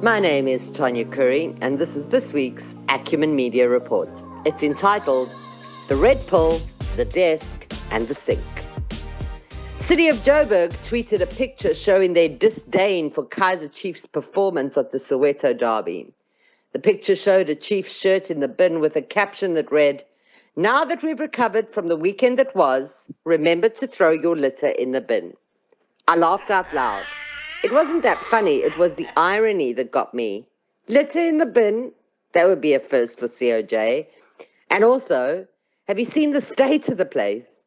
My name is Tanya Curry, and this is this week's Acumen Media Report. It's entitled The Red Pill, the Desk, and the Sink. City of Joburg tweeted a picture showing their disdain for Kaizer Chiefs' performance at the Soweto derby. The picture showed a Chiefs shirt in the bin with a caption that read, "Now that we've recovered from the weekend that was, remember to throw your litter in the bin." I laughed out loud. It wasn't that funny, it was the irony that got me. Litter in the bin? That would be a first for COJ. And also, have you seen the state of the place?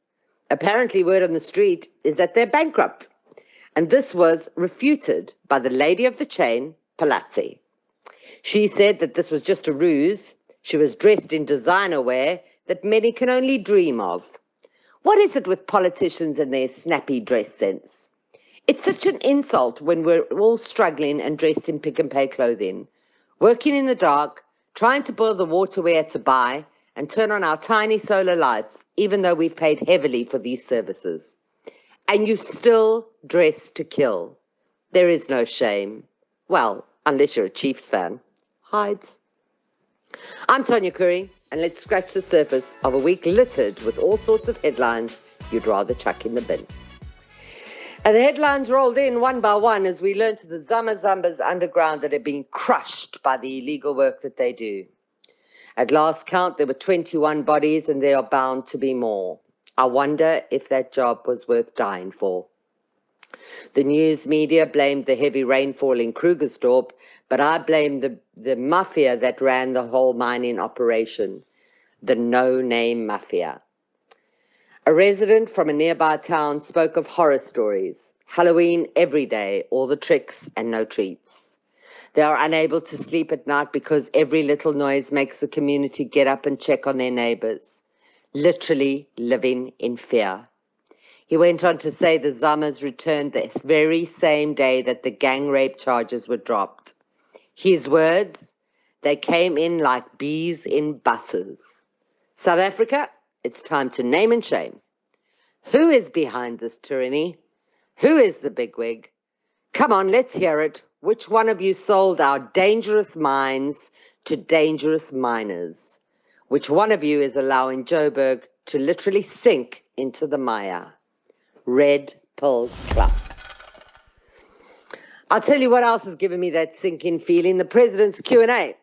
Apparently, word on the street is that they're bankrupt. And this was refuted by the lady of the chain, Palazzi. She said that this was just a ruse. She was dressed in designer wear that many can only dream of. What is it with politicians and their snappy dress sense? It's such an insult when we're all struggling and dressed in pick-and-pay clothing, working in the dark, trying to boil the water we had to buy, and turn on our tiny solar lights, even though we've paid heavily for these services. And you still dress to kill. There is no shame. Well, unless you're a Chiefs fan. Hides. I'm Tanya Curry, and let's scratch the surface of a week littered with all sorts of headlines you'd rather chuck in the bin. And the headlines rolled in one by one as we learned to the Zambas underground that had been crushed by the illegal work that they do. At last count, there were 21 bodies, and there are bound to be more. I wonder if that job was worth dying for. The news media blamed the heavy rainfall in Krugersdorp, but I blame the mafia that ran the whole mining operation, the no-name mafia. A resident from a nearby town spoke of horror stories. Halloween every day, all the tricks and no treats. They are unable to sleep at night because every little noise makes the community get up and check on their neighbors, literally living in fear. He went on to say the Zamas returned the very same day that the gang rape charges were dropped. His words, they came in like bees in buses. South Africa, it's time to name and shame. Who is behind this tyranny? Who is the bigwig? Come on, let's hear it. Which one of you sold our dangerous mines to dangerous miners? Which one of you is allowing Joburg to literally sink into the mire? Red Pill Club. I'll tell you what else has given me that sinking feeling, the president's Q&A.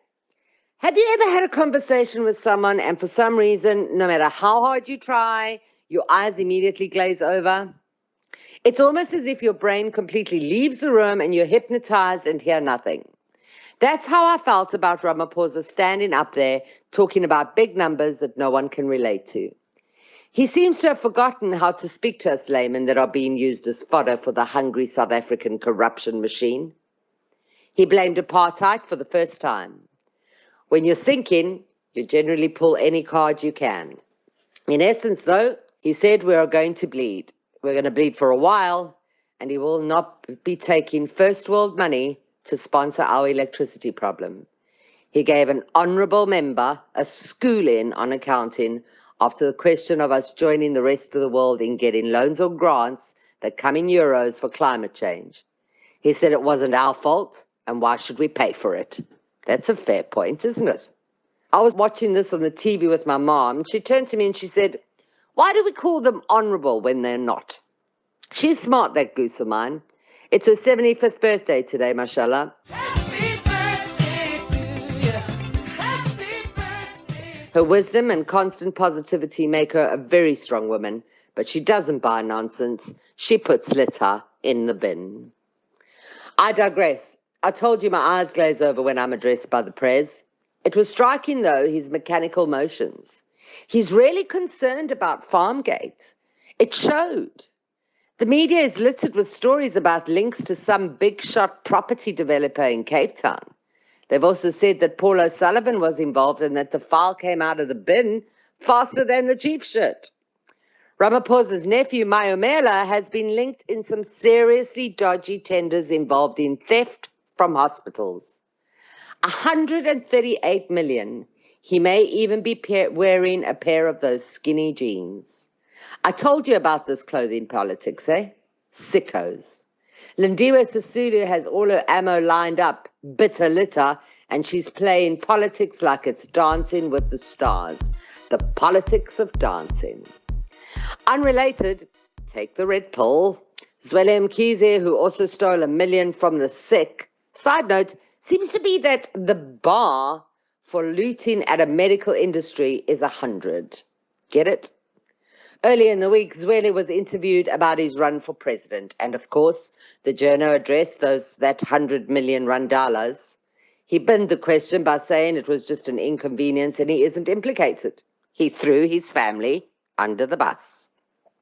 Have you ever had a conversation with someone and for some reason, no matter how hard you try, your eyes immediately glaze over? It's almost as if your brain completely leaves the room and you're hypnotized and hear nothing. That's how I felt about Ramaphosa standing up there talking about big numbers that no one can relate to. He seems to have forgotten how to speak to us laymen that are being used as fodder for the hungry South African corruption machine. He blamed apartheid for the first time. When you're sinking, you generally pull any card you can. In essence, though, he said we are going to bleed. We're going to bleed for a while, and he will not be taking first world money to sponsor our electricity problem. He gave an honourable member a schooling on accounting after the question of us joining the rest of the world in getting loans or grants that come in euros for climate change. He said it wasn't our fault, and why should we pay for it? That's a fair point, isn't it? I was watching this on the TV with my mom, and she turned to me and she said, "Why do we call them honourable when they're not?" She's smart, that goose of mine. It's her 75th birthday today, mashallah. Happy birthday to you. Happy birthday. Her wisdom and constant positivity make her a very strong woman, but she doesn't buy nonsense. She puts litter in the bin. I digress. I told you my eyes glaze over when I'm addressed by the Prez. It was striking, though, his mechanical motions. He's really concerned about Farmgate. It showed. The media is littered with stories about links to some big-shot property developer in Cape Town. They've also said that Paul O'Sullivan was involved and that the file came out of the bin faster than the chief shirt. Ramaphosa's nephew, Mayomela, has been linked in some seriously dodgy tenders involved in theft from hospitals. 138 million. He may even be wearing a pair of those skinny jeans. I told you about this clothing politics, eh? Sickos. Lindiwe Sisulu has all her ammo lined up, bitter litter, and she's playing politics like it's Dancing with the Stars. The politics of dancing. Unrelated, take the red pill. Zwele Mkhize, who also stole $1 million from the sick. Side note, seems to be that the bar for looting at a medical industry is 100. Get it? Earlier in the week, Zwele was interviewed about his run for president. And of course, the journo addressed that 100 million randalas. He binned the question by saying it was just an inconvenience and he isn't implicated. He threw his family under the bus.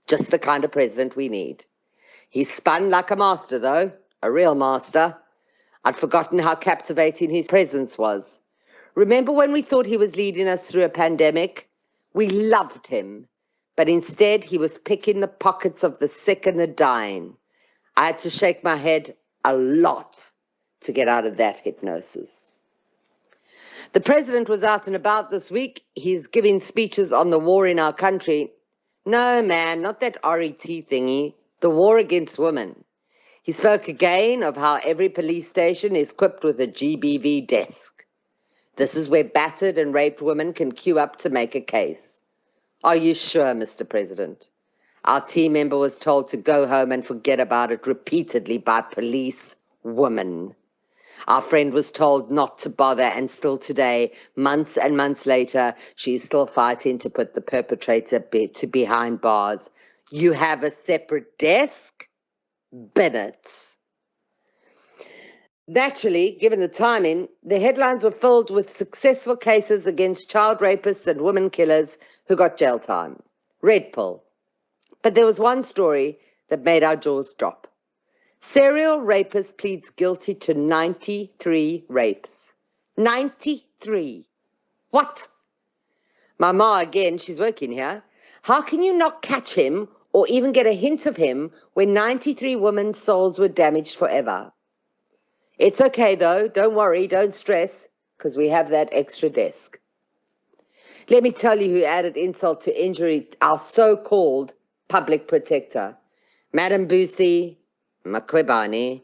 Just the kind of president we need. He spun like a master, though, a real master. I'd forgotten how captivating his presence was. Remember when we thought he was leading us through a pandemic? We loved him, but instead he was picking the pockets of the sick and the dying. I had to shake my head a lot to get out of that hypnosis. The president was out and about this week. He's giving speeches on the war in our country. No, man, not that RET thingy. The war against women. He spoke again of how every police station is equipped with a GBV desk. This is where battered and raped women can queue up to make a case. Are you sure, Mr. President? Our team member was told to go home and forget about it repeatedly by police women. Our friend was told not to bother, and still today, months and months later, she is still fighting to put the perpetrator behind bars. You have a separate desk? Bennett. Naturally, given the timing, the headlines were filled with successful cases against child rapists and women killers who got jail time. Red pill. But there was one story that made our jaws drop. Serial rapist pleads guilty to 93 rapes. 93. What? Mama, again, she's working here. How can you not catch him or even get a hint of him when 93 women's souls were damaged forever? It's okay, though. Don't worry. Don't stress, because we have that extra desk. Let me tell you who added insult to injury, our so-called public protector. Madam Busi Makwebane,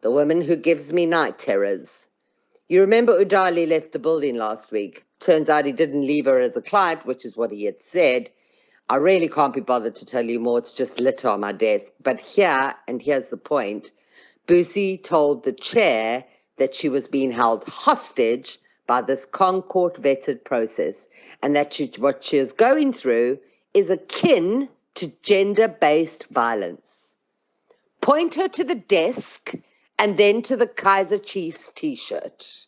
the woman who gives me night terrors. You remember Udali left the building last week. Turns out he didn't leave her as a client, which is what he had said. I really can't be bothered to tell you more. It's just litter on my desk. But here, and here's the point, Busi told the chair that she was being held hostage by this Concord-vetted process and that what she is going through is akin to gender-based violence. Point her to the desk and then to the Kaizer Chiefs t-shirt.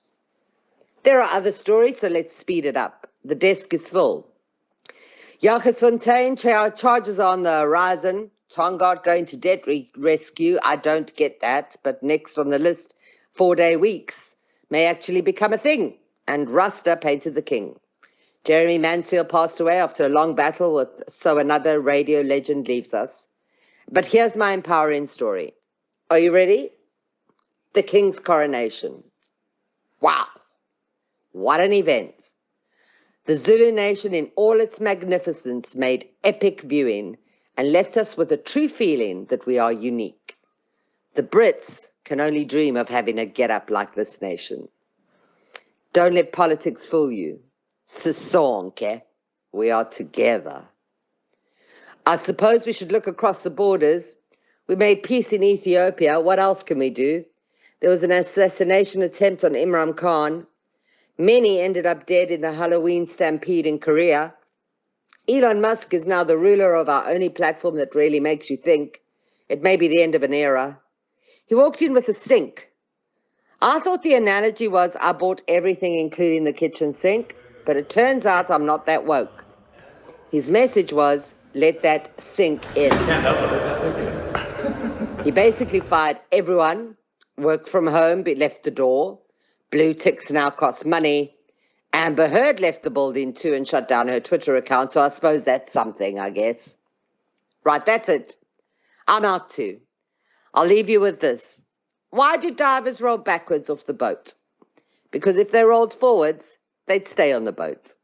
There are other stories, so let's speed it up. The desk is full. Fontaine charges on the horizon. Tongaat going to debt rescue. I don't get that, but next on the list, 4-day weeks may actually become a thing. And Rasta painted the king. Jeremy Mansfield passed away after a long battle with So Another radio legend leaves us. But here's my empowering story. Are you ready? The king's coronation. Wow. What an event. The Zulu nation in all its magnificence made epic viewing and left us with a true feeling that we are unique. The Brits can only dream of having a get-up like this nation. Don't let politics fool you. Sisonke, we are together. I suppose we should look across the borders. We made peace in Ethiopia. What else can we do? There was an assassination attempt on Imran Khan. Many ended up dead in the Halloween stampede in Korea. Elon Musk is now the ruler of our only platform that really makes you think. It may be the end of an era. He walked in with a sink. I thought the analogy was I bought everything including the kitchen sink, but it turns out I'm not that woke. His message was, let that sink in. Can't help it, that's okay. He basically fired everyone, work from home, but left the door. Blue ticks now cost money. Amber Heard left the building too and shut down her Twitter account, so I suppose that's something, I guess. Right, that's it. I'm out too. I'll leave you with this. Why do divers roll backwards off the boat? Because if they rolled forwards, they'd stay on the boat.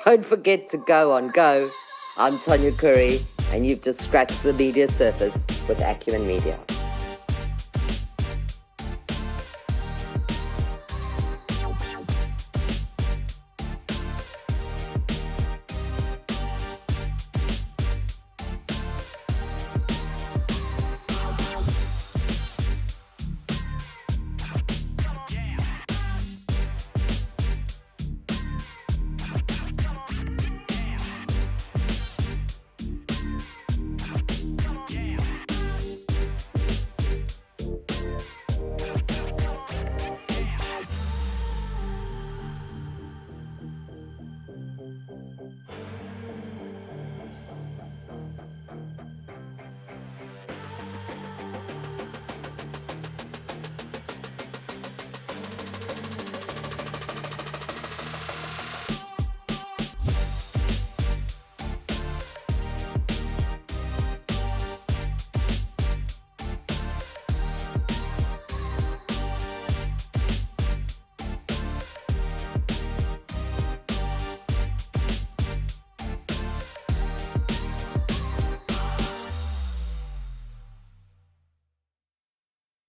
Don't forget to go on Go. I'm Tonya Curry, and you've just scratched the media surface with Acumen Media.